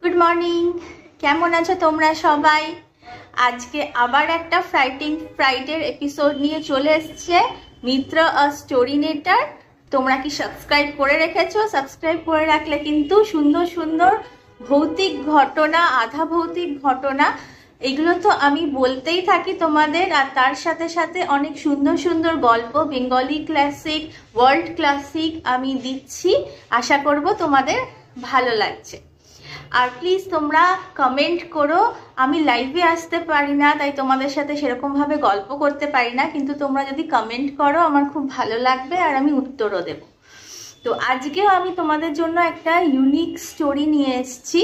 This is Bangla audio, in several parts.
গুড মর্নিং, কেমন আছো তোমরা সবাই? আজকে আবার একটা ফ্রাইডের এপিসোড নিয়ে চলে এসেছে মিত্র আ স্টোরি নেটার। তোমরা কি সাবস্ক্রাইব করে রেখেছো? সাবস্ক্রাইব করে রাখলে কিন্তু সুন্দর সুন্দর ভৌতিক ঘটনা, আধা ভৌতিক ঘটনা, এগুলো তো আমি বলতেই থাকি তোমাদের। আর তার সাথে সাথে অনেক সুন্দর সুন্দর গল্প, বেঙ্গলি ক্লাসিক, ওয়ার্ল্ড ক্লাসিক আমি দিচ্ছি। আশা করব তোমাদের ভালো লাগছে। আর প্লিজ তোমরা কমেন্ট করো। আমি লাইভে আসতে পারি না, তাই তোমাদের সাথে সেরকমভাবে গল্প করতে পারি না, কিন্তু তোমরা যদি কমেন্ট করো আমার খুব ভালো লাগবে আর আমি উত্তরও দেব। তো আজকেও আমি তোমাদের জন্য একটা ইউনিক স্টোরি নিয়ে এসেছি,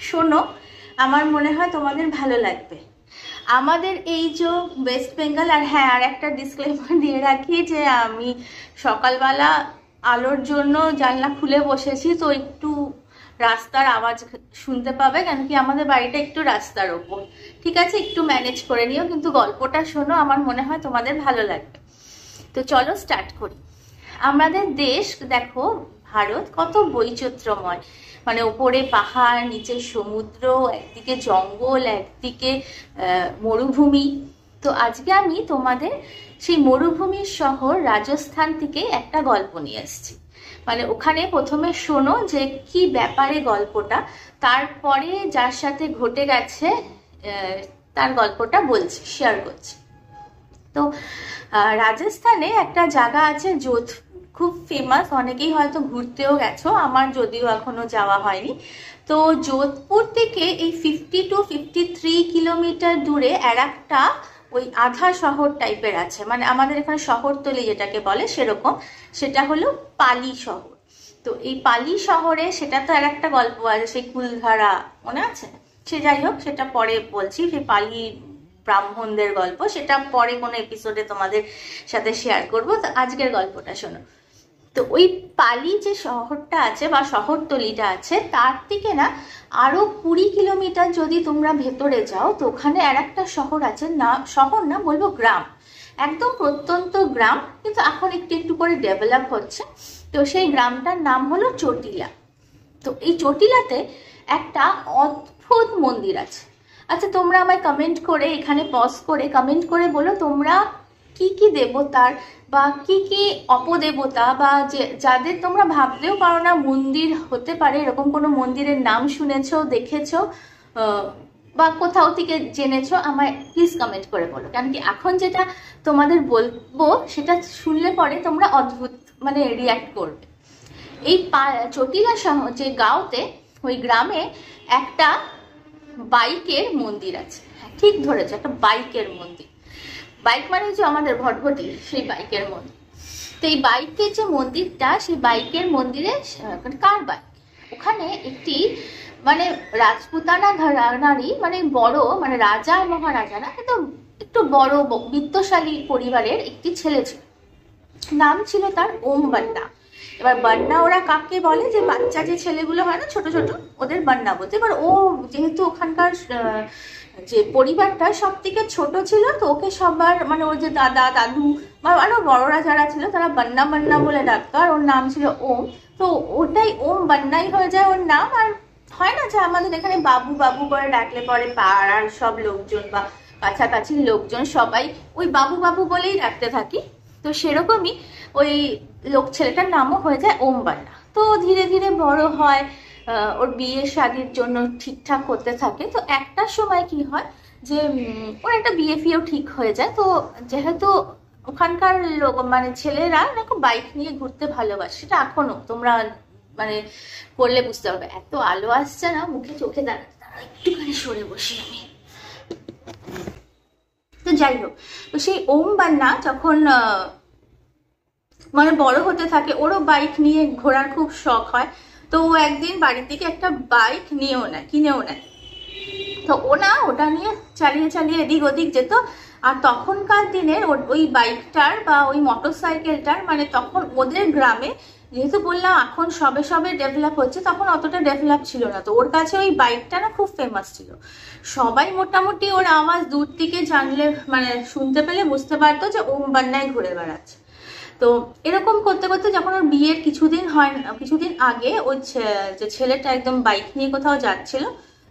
শোনো, আমার মনে হয় তোমাদের ভালো লাগবে। আমাদের এই যে ওয়েস্ট বেঙ্গল, আর হ্যাঁ, আর একটা ডিসক্লেমার দিয়ে রাখি যে আমি সকালবেলা আলোর জন্য জানলা খুলে বসেছি, তো একটু রাস্তার আওয়াজ শুনতে পাবে, কেন কি আমাদের বাড়িটা একটু রাস্তার ওপর। ঠিক আছে, একটু ম্যানেজ করে নিও, কিন্তু গল্পটা শোনো, আমার মনে হয় তোমাদের ভালো লাগবে। তো চলো স্টার্ট করি। আমাদের দেশ দেখো, ভারত কত বৈচিত্র্যময়, মানে ওপরে পাহাড়, নিচে সমুদ্র, একদিকে জঙ্গল, একদিকে মরুভূমি। তো আজকে আমি তোমাদের সেই মরুভূমির শহর রাজস্থান থেকে একটা গল্প নিয়ে এসেছি। মানে ওখানে প্রথমে শোনো যে কি ব্যাপারে গল্পটা, তারপরে যার সাথে ঘটে গেছে তার গল্পটা বলছি, শেয়ার করছি। তো রাজস্থানে একটা জায়গা আছে যোধপুর, খুব ফেমাস, অনেকেই হয়তো ঘুরতেও গেছো, আমার যদিও এখনো যাওয়া হয়নি। তো যোধপুর থেকে এই 53 কিলোমিটার দূরে আর একটা ওই আধা শহর টাইপের আছে, মানে আমাদের এখানে শহরতলি যেটাকে বলে সেরকম, সেটা হলো পালি শহর। তো এই পালি শহরে, সেটা তো আর একটা গল্প আছে, সেই কুলধারা মনে আছে, সে যাই হোক, সেটা পরে বলছি। সেই পালি ব্রাহ্মণদের গল্প, সেটা পরে কোনো এপিসোডে তোমাদের সাথে শেয়ার করব। তো আজকের গল্পটা শোনো। তো ওই পালি যে শহরটা আছে বা শহরতলিটা আছে, তার থেকে না আরো 20 কিলোমিটার যদি তোমরা ভেতরে যাও, তো ওখানে আর একটা শহর আছে, না শহর না বলবো গ্রাম, একদম প্রত্যন্ত গ্রাম, কিন্তু এখন একটু একটু করে ডেভেলপ হচ্ছে। তো সেই গ্রামটার নাম হলো চটিলা। তো এই চটিলাতে একটা অদ্ভুত মন্দির আছে। আচ্ছা, তোমরা আমায় কমেন্ট করে, এখানে পজ করে কমেন্ট করে বলো তোমরা কি কি দেবতার বা কি কি অপদেবতা, বা যে যাদের তোমরা ভাবতেও পারো না মন্দির হতে পারে, এরকম কোনো মন্দিরের নাম শুনেছো, দেখেছো, বা কোথাও থেকে জেনেছো, আমায় প্লিজ কমেন্ট করে বলো। কারণ কি এখন যেটা তোমাদের বলবো সেটা শুনলে পরে তোমরা অদ্ভুত মানে রিয়াক্ট করবে। এই চটিলা শহর যে গাঁওতে, ওই গ্রামে একটা বাইকের মন্দির আছে। ঠিক ধরেছে, একটা বাইকের মন্দির। বাইক মানে যে আমাদের ভটভটি, সেই বাইকের মন্দির। তো এই বাইকের যে মন্দিরটা, সেই বাইকের মন্দিরে কার বাইক, ওখানে একটি মানে রাজপুতানা ঘরানারই, মানে বড়, মানে রাজা মহারাজা না, কিন্তু একটু বড় বিত্তশালী পরিবারের একটি ছেলে ছিল, নাম ছিল তার ওম বান্না। এবার বান্না ওরা কাকে বলে, যে বাচ্চা যে ছেলেগুলো হয় না ছোট ছোট, ওদের বান্না বলতে। এবার ও যেহেতু ওখানকার যে পরিবারটা সব থেকে ছোট ছিল, তো ওকে সবার মানে ওর যে দাদা দাদু বা আরো বড়রা যারা ছিল তারা বান্না বান্না বলে ডাকতো, আর ওর নাম ছিল ওম। তো ওটাই ওম বান্নাই হয়ে যায় ওর নাম। আর হয় না যে আমাদের এখানে বাবু বাবু করে ডাকলে পরে পাড়ার সব লোকজন বা কাছাকাছির লোকজন সবাই ওই বাবু বাবু বলেই ডাকতে থাকি। তো সেরকমই ওই লোক ছেলেটার নামও হয়ে যায় ওম বান্না। তো ধীরে ধীরে বড় হয়, ওর বিয়ে শাদির জন্য ঠিকঠাক করতে থাকে। তো একটা সময় কি হয় যে ওর একটা বিয়ে ফিয়েও ঠিক হয়ে যায়। তো যেহেতু ওখানকার লোক মানে ছেলেরা এরকম বাইক নিয়ে ঘুরতে ভালোবাসে, সেটা এখনো তোমরা মানে করলে বুঝতে পারবে। এত আলো আসছে না মুখে, চোখে দাঁড়াতে একটুখানি সরে বসি আমি। তো যাই হোক, তো সেই ওম বান্না যখন মানে বড় হতে থাকে, ওরও বাইক নিয়ে ঘোরার খুব শখ হয়। তো ও একদিন বাড়ির থেকে একটা বাইক কিনেও নেয়। তো ও না ওটা নিয়ে চালিয়ে চালিয়ে এদিক ওদিক যেত। আর তখনকার দিনের ওই বাইকটার বা ওই মোটর সাইকেলটার, মানে তখন ওদের গ্রামে, যেহেতু বললাম এখন সবে সবে ডেভেলপ হচ্ছে, তখন অতটা ডেভেলপ ছিল না। তো ওর কাছে ওই বাইকটা না খুব ফেমাস ছিল। সবাই মোটামুটি ওর আওয়াজ দূর থেকে জানলে মানে শুনতে পেলে বুঝতে পারতো যে ওম বান্নায় ঘুরে বেড়াচ্ছে। তো এরকম করতে করতে যখন ওর বিয়ের কিছুদিন আগে ওই যে ছেলেটা একদম বাইক নিয়ে কোথাও যাচ্ছিল,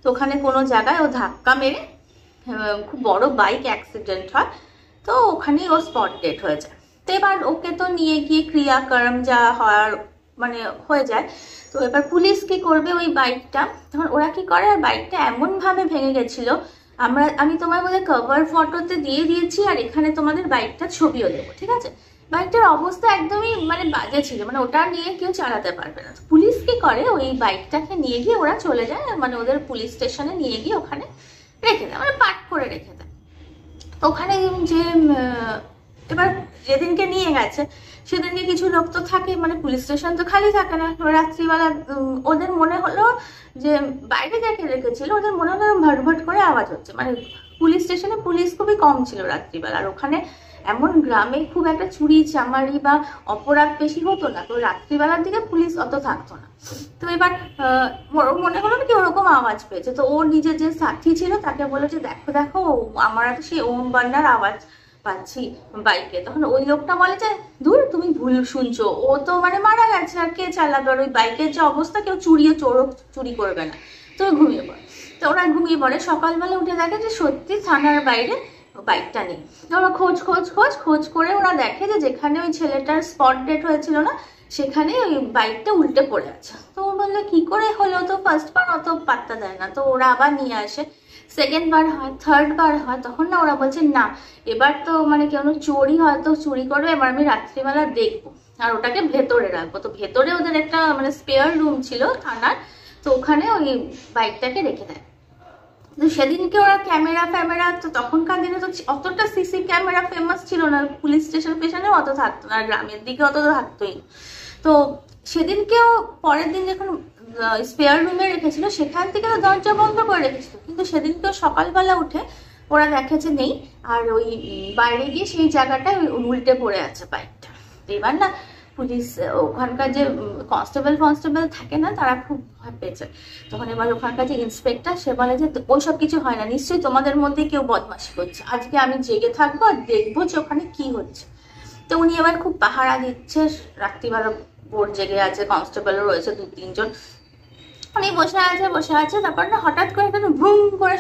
তো ওখানে কোনো জায়গায় ও ধাক্কা মেরে খুব বড় বাইক অ্যাক্সিডেন্ট হয়। তো ওখানেই ও স্পট ডেড হয়ে যায়। তো এবার ওকে তো নিয়ে গিয়ে ক্রিয়াকর্ম যা হওয়ার মানে হয়ে যায়। তো এবার পুলিশ কি করবে ওই বাইকটা, তখন ওরা কি করে, আর বাইকটা এমন ভাবে ভেঙে গেছিল, আমি তোমার মধ্যে কভার ফটোতে দিয়ে দিয়েছি, আর এখানে তোমাদের বাইকটা ছবিও দেবো, ঠিক আছে। বাইকটার অবস্থা একদমই মানে বাজে ছিল, মানে ওটা নিয়ে কেউ চালাতে পারবে না। পুলিশ কি করে ওই বাইকটাকে নিয়ে গিয়ে ওরা চলে যায়, মানে ওদের পুলিশ স্টেশনে নিয়ে গিয়ে ওখানে রেখে দেয়, মানে পার্ক করে রেখে দেয়। ওখানে যে এবার যেদিনকে নিয়ে গেছে সেদিনকে কিছু লোক তো থাকে, মানে পুলিশ স্টেশন তো খালি থাকে না। রাত্রিবেলা ওদের মনে হলো যে বাইরে যাকে রেখেছিল, ওদের মনে হলো ভটভট করে আওয়াজ হচ্ছে, মানে পুলিশ স্টেশনে পুলিশ খুবই কম ছিল রাত্রিবেলা। আর ওখানে এমন গ্রামে খুব একটা চুরি চামারি বা অপরাধ বেশি হতো না, তো রাত্রিবেলার দিকে পুলিশ অত থাকতো না। তো এবার মনে হলো কি ওরকম আওয়াজ পেয়েছে, তো ওর নিজের যে সাথী ছিল তাকে বলেছে দেখো দেখো আমরা তো সেই ওম বান্নার আওয়াজ পাচ্ছি বাইকে। তখন ওই লোকটা বলে যে দূর তুমি ভুল শুনছো, ও তো মানে মারা গেছে, আর কে চালাবে, আর ওই বাইকের যে অবস্থা কেউ চুরি করবে না, তো ঘুমিয়ে পড়ে। তো ওরা ঘুমিয়ে পড়ে, সকালবেলা উঠে দেখে যে সত্যি থানার বাইরে বাইকটা নেই। ওরা খোঁজ করে ওরা দেখে যে যেখানে ওই ছেলেটার স্পট ডেট হয়েছিল না, সেখানে ওই বাইকটা উল্টে পড়ে আছে। তো ও বললো কি করে হলো, তো ফার্স্ট বার অত পাত্তা দেয় না। তো ওরা আবার নিয়ে আসে, সেকেন্ড বার হয়, থার্ড বার হয়, তখন না ওরা বলছে না এবার তো মানে কেন চোরই হয়তো চুরি করবে, এবার আমি রাত্রিবেলা দেখবো আর ওটাকে ভেতরে রাখবো। তো ভেতরে ওদের একটা মানে স্পেয়ার রুম ছিল থানার, তো ওখানে ওই বাইকটাকে রেখে দেয়। তো সেদিনকে ওরা ক্যামেরা, তো তখনকার দিনে তো অতটা সিসি ক্যামেরা ফেমাস ছিল না, পুলিশ স্টেশন পেছনে অত থাকতো না, গ্রামের দিকে অত থাকতোই। তো সেদিনকেও পরের দিন যখন স্পেয়ার রুমে রেখেছিল সেখান থেকে তো দরজা বন্ধ করে রেখেছিল, কিন্তু সেদিনকেও সকালবেলা উঠে ওরা দেখে যে নেই, আর ওই বাইরে গিয়ে সেই জায়গাটায় উল্টে পড়ে আছে বাইকটা। তো এবার না পুলিশ ওখানকার যে কনস্টেবল থাকে না, তারা খুব ভয় পেয়েছে। তখন এবার ওখানকার যে ইন্সপেক্টর সে বলে যে ওইসব কিছু হয় না, নিশ্চয়ই তোমাদের মধ্যে কেউ বদমাশি করছে, আজকে আমি জেগে থাকবো আর দেখবো যে ওখানে কি হচ্ছে। তো উনি এবার খুব পাহারা দিচ্ছে, রাত্রিবেলা বোর্ড জেগে আছে, কনস্টেবলও রয়েছে 2-3 জন। উনি বসে আছে, তারপর না হঠাৎ করে একটা ভুম করে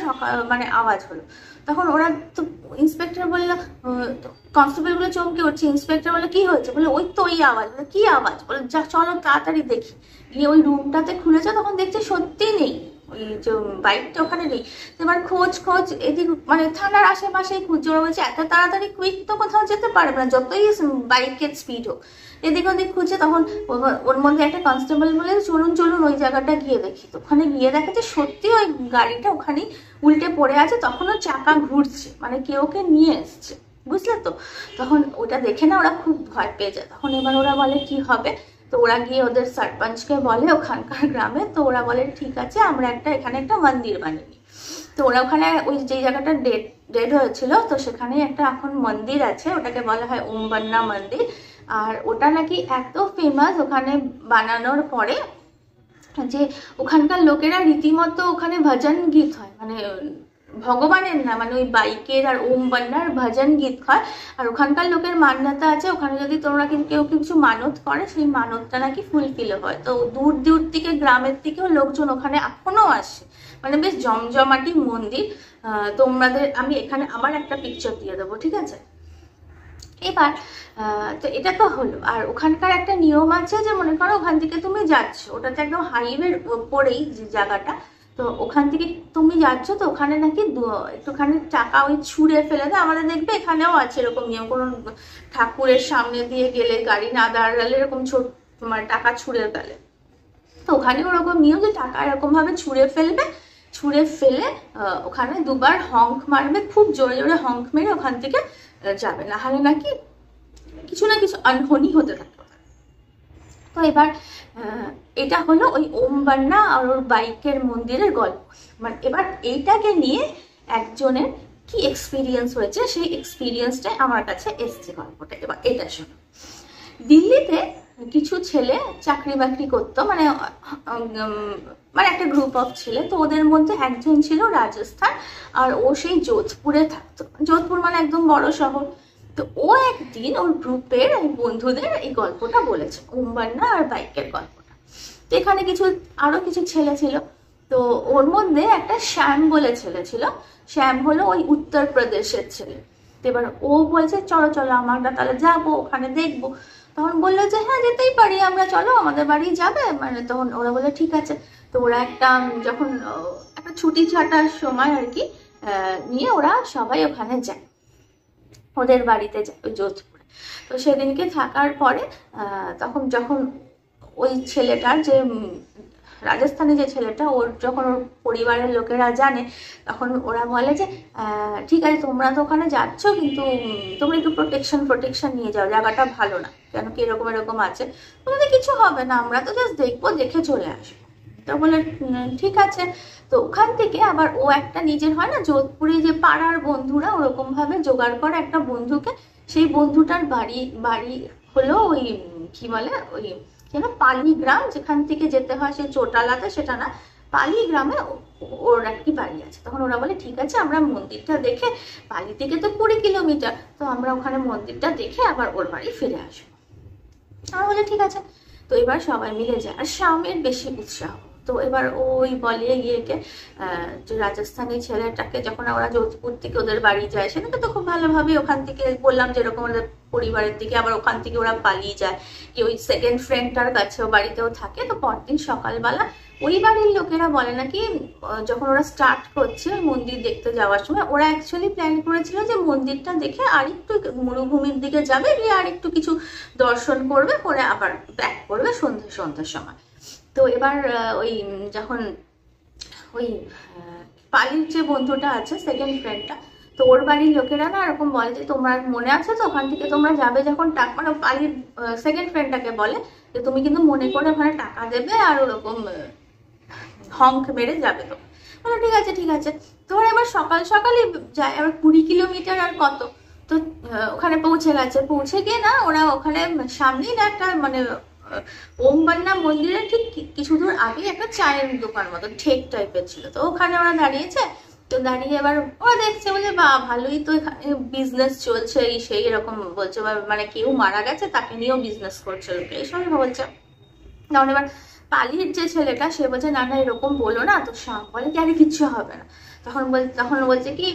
মানে আওয়াজ হলো। তখন ওরা তো ইন্সপেক্টর বললো, কনস্টেবল গুলো চমকে উঠছে। ইন্সপেক্টর বলে কি হয়েছে, বলে ওই তো ওই আওয়াজ। বলে কি আওয়াজ, বলে যা চলো তাড়াতাড়ি দেখি। গিয়ে ওই রুমটাতে খুলেছে, তখন দেখছে সত্যি নেই, ওই যে বাইকটা ওখানে নেই। এবার খোঁজ এদিক মানে থানার আশেপাশে খুঁজছে। ওরা বলছে এত তাড়াতাড়ি কুইক তো কোথাও যেতে পারবে না, যতই বাইকের স্পিড হোক। এদিক ওদিক খুঁজছে, তখন ওর মধ্যে একটা কনস্টেবল বলে চলুন ওই জায়গাটা গিয়ে দেখি। তো ওখানে গিয়ে দেখে যে সত্যি ওই গাড়িটা ওখানে উল্টে পড়ে আছে, তখনও চাকা ঘুরছে, মানে কেউ ওকে নিয়ে এসছে, বুঝলে তো। তখন ওটা দেখে না ওরা খুব ভয় পেয়ে যায়। তখন এবার ওরা বলে কি হবে, তো ওরা গিয়ে ওদের সরপঞ্চকে বলে ওখানকার গ্রামে। তো ওরা বলে ঠিক আছে আমরা এখানে একটা মন্দির বানিয়ে নিই। তো ওরা ওখানে ওই যে জায়গাটা ডেড হয়েছিল, তো সেখানে একটা এখন মন্দির আছে, ওটাকে বলা হয় ওম বান্না মন্দির। আর ওটা নাকি এত ফেমাস ওখানে বানানোর পরে যে ওখানকার লোকেরা রীতিমতো ওখানে ভজন গীত হয়, মানে ভগবানের না, মানে ওই বাইকের আর ওম বান্নার ভজন গীত হয়। আর ওখানকার লোকের মান্যতা আছে, ওখানে যদি তোমরা কেউ কিছু মানত করে সেই মানতটা নাকি ফুলফিল হয়। তো দূর থেকে গ্রামের থেকেও লোকজন ওখানে এখনো আসে, মানে বেশ জমজমাটি মন্দির। তোমাদের আমি এখানে আমার একটা পিকচার দিয়ে দেবো, ঠিক আছে। এবার তো এটা তো হলো। আর ওখানকার একটা নিয়ম আছে যে মনে করো ওখান থেকে তুমি যাচ্ছ, ওটাতে একদম হাইওয়ের উপরেই যে জায়গাটা, তো ওখান থেকে তুমি যাচ্ছ, তো ওখানে নাকি একটুখানি টাকা ওই ছুঁড়ে ফেলে দেয়। আমাদের দেখবে এখানেও আছে এরকম নিয়ম, কোনো ঠাকুরের সামনে দিয়ে গেলে গাড়ি না দাঁড়ালে এরকম তোমার টাকা ছুঁড়ে ফেলে। তো ওখানে ওরকম নিয়ম যে টাকা এরকম ভাবে ছুঁড়ে ফেলে ওখানে দুবার হংক মারবে, খুব জোরে জোরে হংক মেরে ওখান থেকে যাবে, না হলে নাকি কিছু না কিছু আনহনি হতে থাকবে। তো এবার এটা হলো ওই ওম বান্না আর ওর বাইকের মন্দিরের গল্প। মানে এবার এইটাকে নিয়ে একজনের কি এক্সপিরিয়েন্স হয়েছে, সেই এক্সপিরিয়েন্সটাই আমার কাছে এসছে গল্পটা। এবার এটা শোনো। দিল্লিতে কিছু ছেলে চাকরি বাকরি করতো, মানে একটা গ্রুপ অফ ছেলে। তো ওদের মধ্যে একজন ছিল রাজস্থান, আর ও সেই যোধপুরে থাকতো। যোধপুর মানে একদম বড় শহর। তো ও একদিন ওর গ্রুপের বন্ধুদের এই গল্পটা বলেছে, ওমবান্না আর বাইকের গল্পটা। তো এখানে আরো কিছু ছেলে ছিল, তো ওর মধ্যে একটা শ্যাম বলে ছেলে ছিল। শ্যাম হলো ওই উত্তরপ্রদেশের ছেলে। তো এবার ও বলছে চলো চলো আমরা তাহলে যাবো, ওখানে দেখবো। তখন বললো যে হ্যাঁ যেতেই পারি আমরা, চলো আমাদের বাড়ি যাবে, মানে তখন ওরা বললো ঠিক আছে। তো ওরা যখন একটা ছুটি ছাটার সময় আর কি নিয়ে ওরা সবাই ওখানে যায়, ওদের বাড়িতে যায় ওই যোধপুরে। তো সেদিনকে থাকার পরে যখন ওই ছেলেটার যে রাজস্থানে যে ছেলেটা, যখন ওর পরিবারের লোকেরা জানে, তখন ওরা বলে যে ঠিক আছে তোমরা তো ওখানে যাচ্ছ, কিন্তু তোমরা একটু প্রোটেকশন নিয়ে যাও, জায়গাটা ভালো না, কেন কি এরকম আছে, তোমাদের কিছু হবে না, আমরা তো জাস্ট দেখবো, দেখে চলে আসবো। তো বলে ঠিক আছে। তো ওখান থেকে আবার ও একটা নিজের হয় না যোধপুরে যে পাড়ার বন্ধুরা ওরকম ভাবে জোগাড় করে একটা বন্ধুকে, সেই বন্ধুটার বাড়ি হলো ওই কি বলে ওই পালিগ্রাম, যেখান থেকে যেতে হয় সে চোটালাতে, সেটা না, পালিগ্রামে ওর আর কি বাড়ি আছে। তখন ওরা বলে ঠিক আছে আমরা মন্দিরটা দেখে, পালি থেকে তো 20 কিলোমিটার, তো আমরা ওখানে মন্দিরটা দেখে আবার ওর বাড়ি ফিরে আসবো। আমরা বলে ঠিক আছে। তো এবার সবাই মিলে যায়, আর শ্যামের বেশি উৎসাহ। তো এবার ওই বলে গিয়েকে যে রাজস্থানী ছেলেটাকে, যখন ওরা যোধপুর থেকে ওদের বাড়ি যায়, সেটাকে তো খুব ভালোভাবে ওখান থেকে বললাম যেরকম ওদের পরিবারের দিকে, আবার ওখান থেকে ওরা পালিয়ে যায় কি ওই সেকেন্ড ফ্রেন্ডটার কাছেও বাড়িতেও থাকে। তো পরদিন সকালবেলা ওই বাড়ির লোকেরা বলে নাকি যখন ওরা স্টার্ট করছে মন্দির দেখতে যাওয়ার সময়, ওরা অ্যাকচুয়ালি প্ল্যান করেছিল যে মন্দিরটা দেখে আর একটু মরুভূমির দিকে যাবে, গিয়ে আর একটু কিছু দর্শন করবে, করে আবার ব্যাক করবে সন্ধ্যার সময়। তো এবার ওই যখন ওই পালির যে বন্ধুটা আছে সেকেন্ড ফ্রেন্ডটা, তো ওর বাড়ির লোকেরা না এরকম বলে যে তোমার মনে আছে তো ওখান থেকে তোমরা যাবে যখন টাকা, মানে পালির সেকেন্ড ফ্রেন্ডটাকে বলে যে তুমি কিন্তু মনে করে ওখানে টাকা দেবে আর ওরকম হংক মেরে যাবে। তো বলো ঠিক আছে ঠিক আছে। তো ওরা এবার সকালই যায়, আবার 20 কিলোমিটার আর কত, তো ওখানে পৌঁছে গেছে। পৌঁছে গিয়ে না ওরা ওখানে সামনেই না একটা মানে ওমবান্না মন্দিরের ঠিক কিছু দূর আগে একটা চায়ের দোকান মতো ঠেক টাইপের ছিল। তো ওখানে ওরা দাঁড়িয়েছে। তো দাঁড়িয়ে এবার ওরা দেখছে, বলে বা ভালোই তো এখানে বিজনেস চলছে, এই সেই এরকম বলছে, মানে কেউ মারা গেছে তাকে নিয়েও বিজনেস করছে এইসবই বলছে। তখন এবার পালির যে ছেলেটা সে বলছে না না এরকম বলো না। তো শ্যাম বলে কি আরে কিচ্ছু হবে না। তখন বলছে কি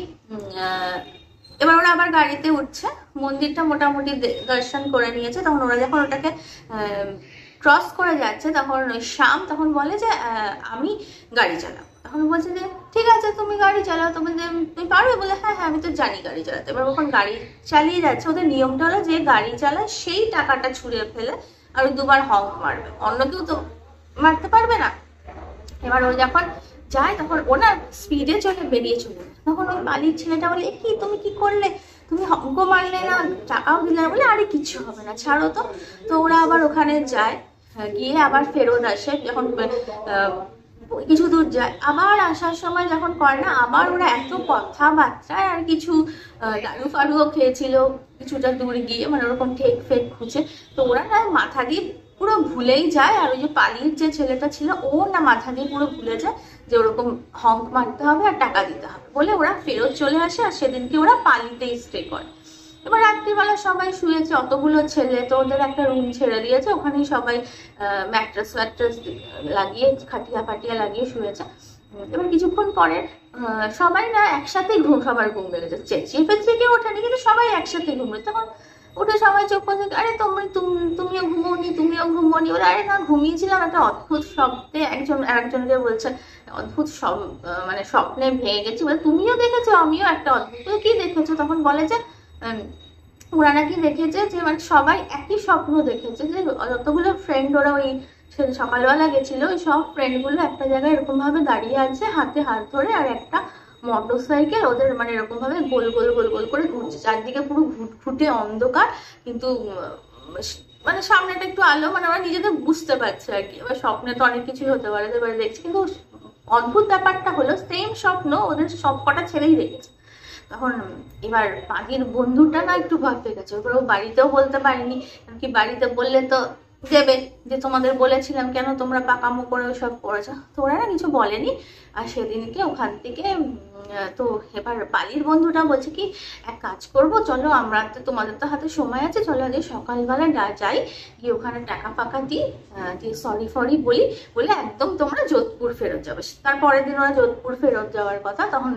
এবার ওরা আবার গাড়িতে উঠছে, মন্দিরটা মোটামুটি দর্শন করে নিয়েছে। তখন ওরা যখন ওটাকে ক্রস করে যাচ্ছে, তখন ওই শ্যাম তখন বলে যে আমি গাড়ি চালাবো। তখন বলছে যে ঠিক আছে তুমি গাড়ি চালাও। তো বলছে তুমি পারবে? বলে হ্যাঁ হ্যাঁ আমি তো জানি গাড়ি চালাতে। এবার ওখানে গাড়ি চালিয়ে যাচ্ছে। ওদের নিয়মটা হলো যে গাড়ি চালায় সেই টাকাটা ছুঁড়ে ফেলে আর 2বার হংক মারবে, অন্য কেউ তো মারতে পারবে না। এবার ও যখন যায় তখন ওনার স্পিডে বেরিয়ে চলে। তখন ওই বালির ছেলেটা বলে কি তুমি কি করলে, তুমি হংক মারলে না, টাকাও দিলে না। বলে আরে কিছু হবে না, ছাড়ো তো। তো ওরা আবার ওখানে যায়, গিয়ে আবার ফেরত আসে। যখন কিছু দূর যায়, আবার আসার সময় যখন করে না, আবার ওরা এত কথাবার্তায় আর কিছু দারু ফারুও খেয়েছিল কিছুটা দূর গিয়ে, মানে ওরকম ঠেক ফেক খুঁজে। তো ওরা না মাথা দিয়ে পুরো ভুলেই যায়। আর ওই যে পালির যে ছেলেটা ছিল ও না মাথা দিয়ে পুরো ভুলে যায় যে ওরকম হংক মারতে হবে আর টাকা দিতে হবে বলে ওরা ফেরত চলে আসে। আর সেদিনকে ওরা পালিতেই স্টে করে। এবার রাত্রিবেলা সবাই শুয়েছে, অতগুলো ছেলে, তো ওদের একটা রুম ছেড়ে দিয়েছে, ওখানেই সবাই ম্যাট্রেস লাগিয়ে খাটিয়া ফাটিয়া লাগিয়ে শুয়েছে। এবার কিছুক্ষণ পরে সবাই না একসাথেই সবার ঘুম লেগেছে, চেঁচিয়ে ফেঁচিয়ে কেউ ওঠেনি, কিন্তু সবাই একসাথে ঘুমলে। তখন উঠে সবাই চোখ করছে, আরে তুমিও ঘুমোনি। বলে আরে না ঘুমিয়েছিলাম, একটা অদ্ভুত শব্দে একজনকে বলছে অদ্ভুত মানে স্বপ্নে ভেঙে গেছি। বলে তুমিও দেখেছো? আমিও একটা অদ্ভুত। কি দেখেছো? তখন বলে যে ওরা নাকি দেখেছে যে মানে সবাই একই স্বপ্ন দেখেছে, যে যতগুলো ফ্রেন্ড ওরা ওই সকালবেলা গেছিল, ওই সব ফ্রেন্ডগুলো একটা জায়গায় এরকম ভাবে দাঁড়িয়ে আছে হাতে হাত ধরে, আর একটা মোটরসাইকেল ওদের মানে এরকম ভাবে গোল গোল গোল গোল করে ঘুরছে, চারদিকে পুরো ঘুটঘুটে অন্ধকার, কিন্তু মানে সামনেটা একটু আলো, মানে ওরা নিজেদের বুঝতে পারছে আর কি। এবার স্বপ্নে তো অনেক কিছুই হতে পারে, এবারে দেখছি। কিন্তু অদ্ভুত ব্যাপারটা হলো সেম স্বপ্ন ওদের সব কটা ছেলেই দেখেছে। তখন এবার পাখির বন্ধুটা না একটু ভয় পেয়ে গেছে। এবার ও বাড়িতেও বলতে পারেনি, কি বাড়িতে বললে তো দেবে, যে তোমাদের বলেছিলাম কেন তোমরা পাকামো করে ওইসব করেছো। তো ওরা না কিছু বলেনি। আর সেদিনকে ওখান থেকে তো এবার পালির বন্ধুটা বলছে কি এক কাজ করব, চলো আমরা তো তোমাদের তো হাতে সময় আছে, চলো আজকে সকালবেলা যাই, গিয়ে ওখানে টাকা ফাঁকা দিই, দিয়ে সরি ফরি বলি, বলে একদম তোমরা যোধপুর ফেরত যাবে। তারপরের দিন ওরা যোধপুর ফেরত যাওয়ার কথা, তখন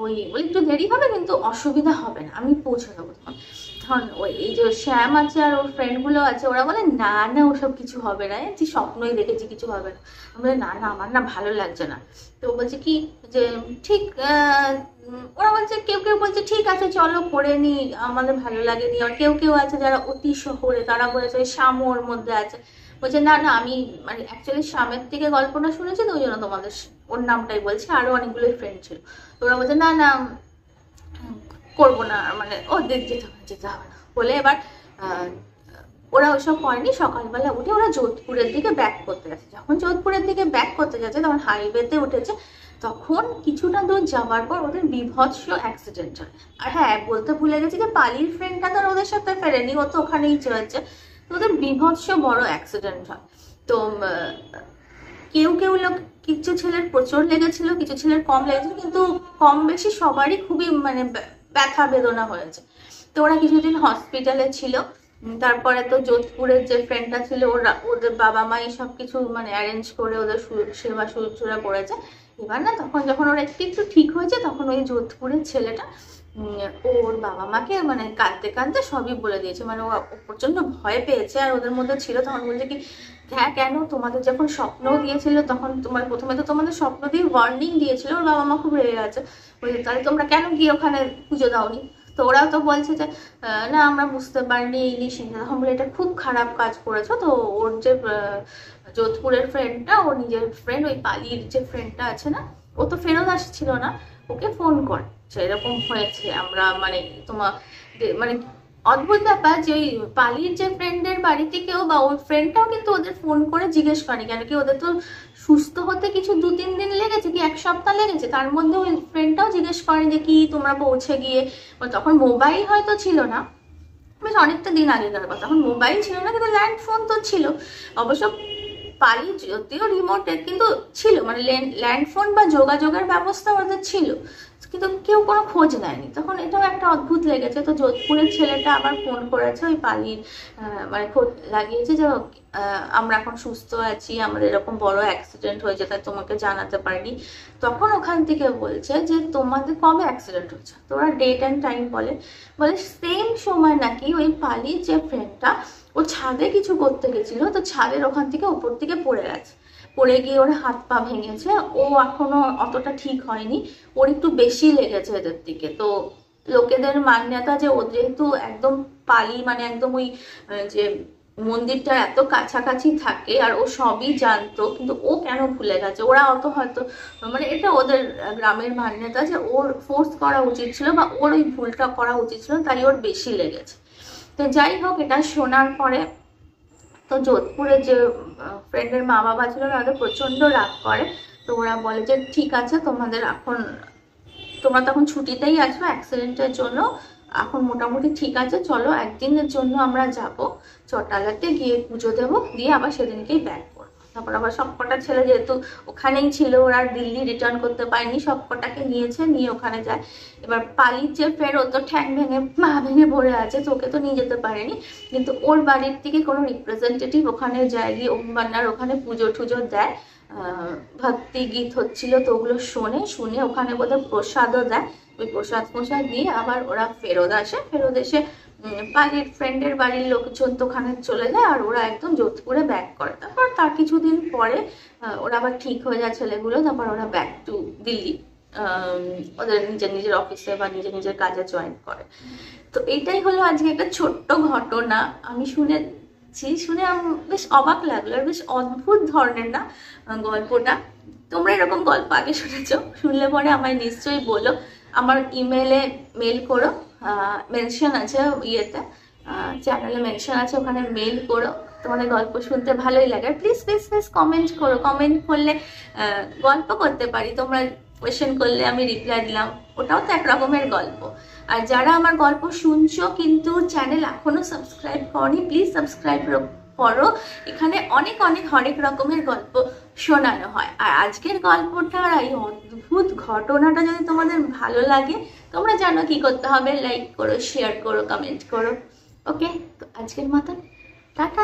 ওই বলি একটু দেরি হবে কিন্তু অসুবিধা হবে না, আমি পৌঁছে দেবো তখন। তখন ওই এই যে শ্যাম আছে আর ওর ফ্রেন্ডগুলো আছে, ওরা বলে না না ওসব কিছু হবে না, যে স্বপ্নই দেখেছি কিছু হবে না। আমি বলি না না আমার না ভালো লাগছে না। তো বলছে কি যে ঠিক ওরা বলছে, কেউ কেউ বলছে ঠিক আছে চলো করে নি, আমাদের ভালো লাগেনি। আর কেউ কেউ আছে যারা অতি শহরে, তারা বলেছে শ্যামও ওর মধ্যে আছে। বলছে না না আমি মানে অ্যাকচুয়ালি শ্যামের থেকে গল্পটা শুনেছি তো ওই জন্য তোমাদের ওর নামটাই বলছে, আরো অনেকগুলোই ফ্রেন্ড ছিল। তো ওরা বলছে না না করবো না, মানে ও যেতে হবে না বলে এবার ওরা ওইসব করেনি। সকালবেলা উঠে ওরা যোধপুরের দিকে ব্যাক করতে যাচ্ছে। যখন যোধপুরের দিকে ব্যাক করতে যাচ্ছে তখন হাইওয়েতে উঠেছে। তখন কিছুটা দূর যাওয়ার পর ওদের বিভৎস অ্যাক্সিডেন্ট হয়। আর হ্যাঁ বলতে ভুলে গেছি যে পালির ফ্রেন্ডটা তো ওদের সাথে ফেরেনি, ও তো ওখানেই চলেছে। তো ওদের বিভৎস বড় অ্যাক্সিডেন্ট হয়। তো কেউ লোক, কিছু ছেলের প্রচুর লেগেছিল, কিছু ছেলের কম লেগেছিল, কিন্তু কম বেশি সবারই খুবই মানে ব্যথা বেদনা হয়েছে। তো ওরা কিছুদিন হসপিটালে ছিল। তারপরে তো যোধপুরের যে ফ্রেন্ডটা ছিল ওদের বাবা মা সব কিছু মানে অ্যারেঞ্জ করে ওদের সেবা শুশ্রূষা করেছে। এবার না তখন যখন ওরা একটু ঠিক হয়েছে তখন ওই যোধপুরের ছেলেটা ওর বাবা মাকে মানে কাঁদতে কাঁদতে সবই বলে দিয়েছে। মানে ও প্রচন্ড ভয় পেয়েছে। আর ওদের মধ্যে ছিল তখন বলছে কি হ্যাঁ কেন তোমাদের যখন স্বপ্ন দিয়েছিল তখন তোমার প্রথমে তো তোমাদের স্বপ্ন দিয়ে ওয়ার্নিং দিয়েছিল। ওর বাবা মা খুব রেগে গেছে, বলছে তাহলে তোমরা কেন গিয়ে ওখানে পুজো দাওনি? তো ওরাও তো বলছে যে না আমরা বুঝতে পারিনি এই নিয়ে। তখন বলে এটা খুব খারাপ কাজ করেছো। তো ওর যে যোধপুরের ফ্রেন্ডটা, ওর নিজের ফ্রেন্ড, ওই পালির যে ফ্রেন্ডটা আছে না, ও তো ফেরত আসছিল না, ওকে ফোন করে এরকম হয়েছে আমরা মানে তোমার মানে অদ্ভুত ব্যাপার যে ওই পালির যে ফ্রেন্ডের বাড়িতে কেউ বা ওর ফ্রেন্ডটাও কিন্তু ওদের ফোন করে জিজ্ঞেস করেনি, কেন কি ওদের তো সুস্থ হতে কিছু 2-3 দিন লেগেছে কি 1 সপ্তাহ লেগেছে। তার মধ্যে ওই ফ্রেন্ডটাও জিজ্ঞেস করেনি যে কি তোমরা পৌঁছে গিয়ে, তখন মোবাইল হয়তো ছিল না, বেশ অনেকটা দিন আগেকার কথা, তখন মোবাইল ছিল না কিন্তু ল্যান্ড ফোন তো ছিল অবশ্য। পালি যদিও রিমোটেড কিন্তু ছিল, মানে ল্যান্ড ফোন বা যোগাযোগের ব্যবস্থা ওদের ছিল, কিন্তু কেউ কোনো খোঁজ নেয়নি। তখন এটাও একটা অদ্ভুত লেগেছে। তো যোধপুরের ছেলেটা আবার ফোন করেছে ওই পালির, মানে খোঁজ লাগিয়েছে যে আমরা এখন সুস্থ আছি, আমাদের এরকম বড় অ্যাক্সিডেন্ট হয়েছে তাই তোমাকে জানাতে পারিনি। তখন ওখান থেকে বলছে যে তোমাদের কবে অ্যাক্সিডেন্ট হয়েছে? তো ওরা ডেট অ্যান্ড টাইম বলে সেম সময় নাকি ওই পালির যে ফ্রেন্ডটা ও ছাদে কিছু করতে গেছিল, তো ছাদের ওখান থেকে ওপর থেকে পড়ে গেছে, পড়ে গিয়ে ওর হাত পা ভেঙেছে। ও এখনো অতটা ঠিক হয়নি, ওর একটু বেশি লেগেছে এদের দিকে। তো লোকেদের মান্যতা যে ও যেহেতু একদম পালি মানে একদম ওই যে মন্দিরটা এত কাছাকাছি থাকে আর ও সবই জানতো, কিন্তু ও কেন ভুলে গেছে? ওরা অত হয়তো মানে এটা ওদের গ্রামের মান্যতা যে ওর ফোর্স করা উচিত ছিল বা ওর ওই ভুলটা করা উচিত ছিল, তাই ওর বেশি লেগেছে। তো যাই হোক, এটা শোনার পরে তো যোধপুরের যে ফ্রেন্ডের মা বাবা ছিল তাদের প্রচন্ড রাগ করে। তো ওরা বলে যে ঠিক আছে তোমাদের এখন, তোমরা তখন ছুটিতেই আসবে অ্যাক্সিডেন্টের জন্য, এখন মোটামুটি ঠিক আছে, চলো একদিনের জন্য আমরা যাব চটালাতে, গিয়ে পুজো দেবো, দিয়ে আবার সেদিনকেই ব্যাক করবো। তারপর আবার সবকটা ছেলে যেহেতু ওখানেই ছিল, ওরা দিল্লি রিটার্ন করতে পারেনি, সবকটাকে নিয়ে ওখানে যায়। এবার পালির যে ফের ও তো ঠ্যাং ভেঙে মা ভেঙে পড়ে আছে, তো ওকে তো নিয়ে যেতে পারেনি, কিন্তু ওর বাড়ির থেকে কোনো রিপ্রেজেন্টেটিভ ওখানে যায়, গিয়ে ওমবান্নার ওখানে পুজো টুজো দেয়, ভক্তি গীত হচ্ছিল, তো ওগুলো শুনে ওখানে বোধহয় প্রসাদও দেয়। ওই প্রসাদ দিয়ে আবার ওরা ফেরত এসে পালির ফ্রেন্ডের বাড়ির লোকজন তো ওখানে চলে যায়, আর ওরা একদম যোধপুরে ব্যাক করে। তারপর তার কিছুদিন পরে ওরা আবার ঠিক হয়ে যায় ছেলেগুলো, তারপর ওরা ব্যাক টু দিল্লি ওদের নিজের অফিসে বা নিজের কাজে জয়েন করে। তো এইটাই হলো আজকে একটা ছোট্ট ঘটনা। আমি শুনে বেশ অবাক লাগলো, আর বেশ অদ্ভুত ধরনের না গল্পটা। তোমরা এরকম গল্প আগে শুনলে পরে আমায় নিশ্চয়ই বলো, আমার ইমেলে মেল করো, মেনশন আছে ইয়েতে, চ্যানেলে মেনশন আছে, ওখানে মেল করো। তোমাদের গল্প শুনতে ভালোই লাগে। আর প্লিজ কমেন্ট করো, কমেন্ট করলে গল্প করতে পারি। তোমরা কোয়েশ্চেন করলে আমি রিপ্লাই দিলাম, ওটাও তো এক রকমের গল্প। আর যারা আমার গল্প শুনছো কিন্তু চ্যানেল এখনো সাবস্ক্রাইব করনি, প্লিজ সাবস্ক্রাইব পড়ো। এখানে অনেক অনেক হরেক রকমের গল্প শোনানো হয়। আর আজকের গল্পটার এই অদ্ভুত ঘটনাটা যদি তোমাদের ভালো লাগে, তোমরা জানো কি করতে হবে, লাইক করো, শেয়ার করো, কমেন্ট করো। ওকে, তো আজকের মতন টাটা।